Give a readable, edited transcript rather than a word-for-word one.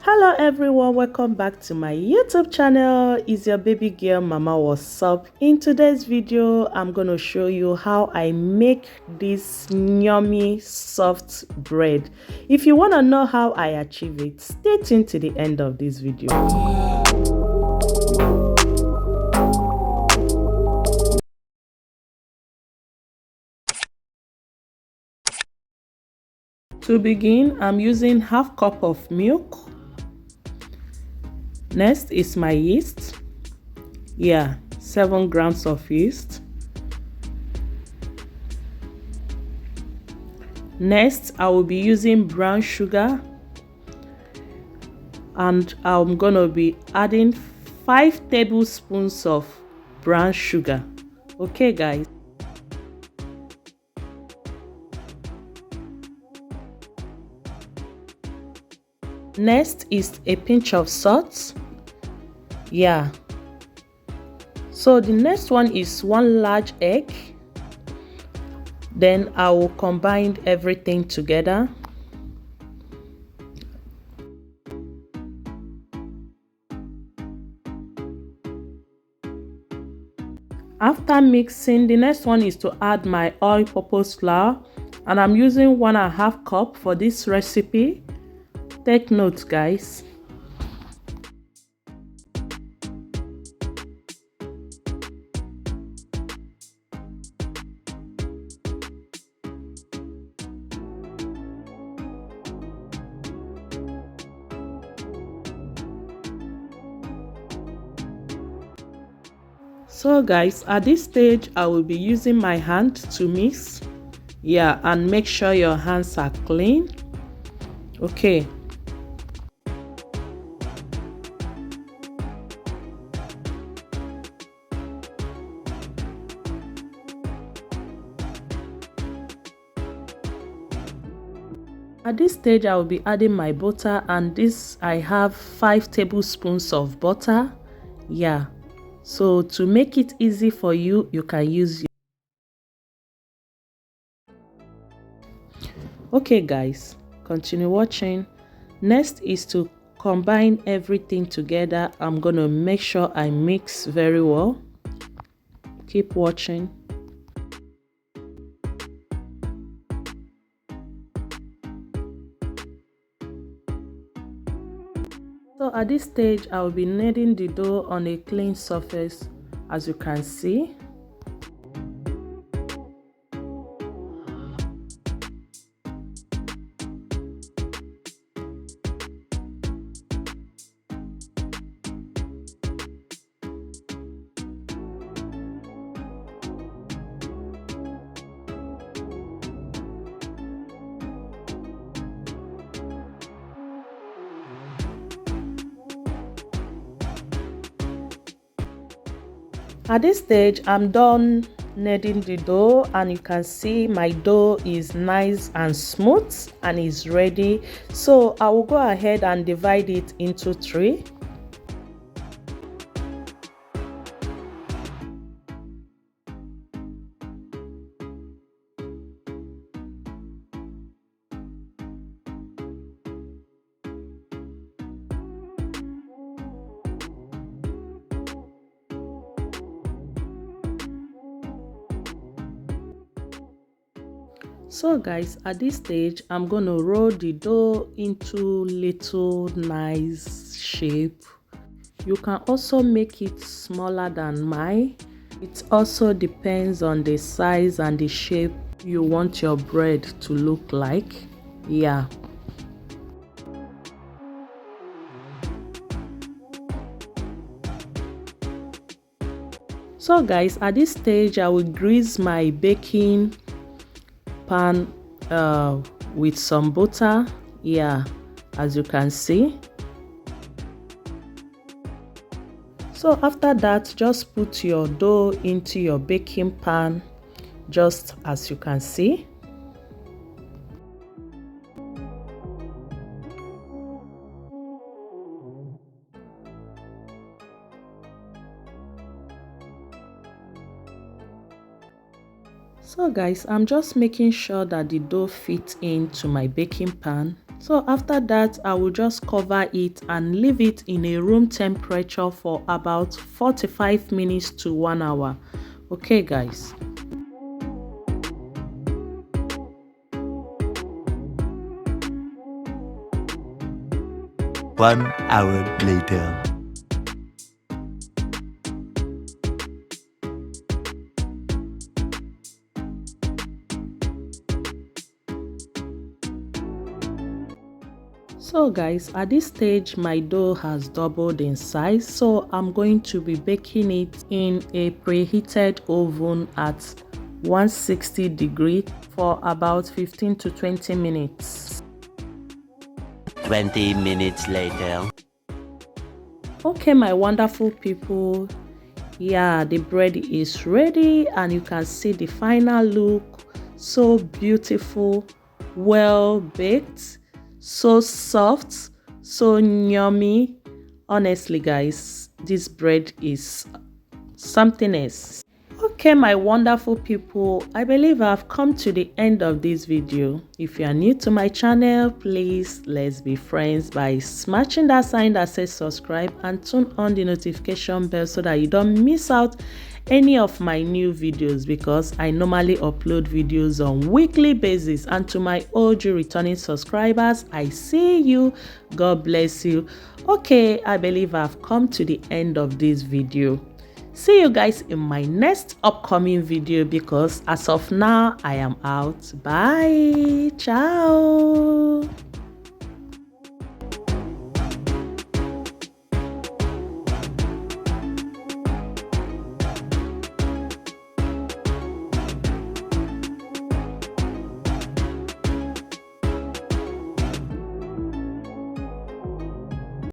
Hello everyone, welcome back to my YouTube channel. It's your baby girl Mama. What's up? In today's video I'm going to show you how I make this yummy soft bread. If you want to know how I achieve it, stay tuned to the end of this video. To begin, I'm using half cup of milk. Next is my yeast. 7 grams of yeast. Next, I will be using brown sugar, and I'm gonna be adding 5 tablespoons of brown sugar. Okay, guys. Next is a pinch of salt. So the next one is 1 large egg. Then I will combine everything together. After mixing, the next one is to add my all-purpose flour, and I'm using 1.5 cup for this recipe. Take note, guys. So guys, at this stage I will be using my hand to mix. And make sure your hands are clean. Okay. At this stage I will be adding my butter, and this I have 5 tablespoons of butter. So to make it easy for you, you can use your... Okay guys, continue watching. Next is to combine everything together. I'm gonna make sure I mix very well. Keep watching. So at this stage I will be kneading the dough on a clean surface, as you can see. At this stage I'm done kneading the dough, and you can see my dough is nice and smooth and is ready. So I will go ahead and divide it into 3. So guys, at this stage I'm going to roll the dough into little nice shape. You can also make it smaller than mine. It also depends on the size and the shape you want your bread to look like. So guys, at this stage I will grease my baking pan with some butter, as you can see. So after that, just put your dough into your baking pan, just as you can see. So guys, I'm just making sure that the dough fits into my baking pan. So after that, I will just cover it and leave it in a room temperature for about 45 minutes to 1 hour. Okay guys. One hour later. So guys, at this stage my dough has doubled in size, so I'm going to be baking it in a preheated oven at 160 degrees for about 15 to 20 minutes. 20 minutes later. Okay my wonderful people, yeah, the bread is ready and you can see the final look. So beautiful, well baked, so soft, so yummy. Honestly guys, this bread is something else. Okay my wonderful people, I believe I've come to the end of this video. If you are new to my channel, please let's be friends by smashing that sign that says subscribe and turn on the notification bell so that you don't miss out any of my new videos, because I normally upload videos on weekly basis. And to my OG returning subscribers, I see you, God bless you. Okay, I believe I've come to the end of this video. See you guys in my next upcoming video, because as of now I am out. Bye, ciao.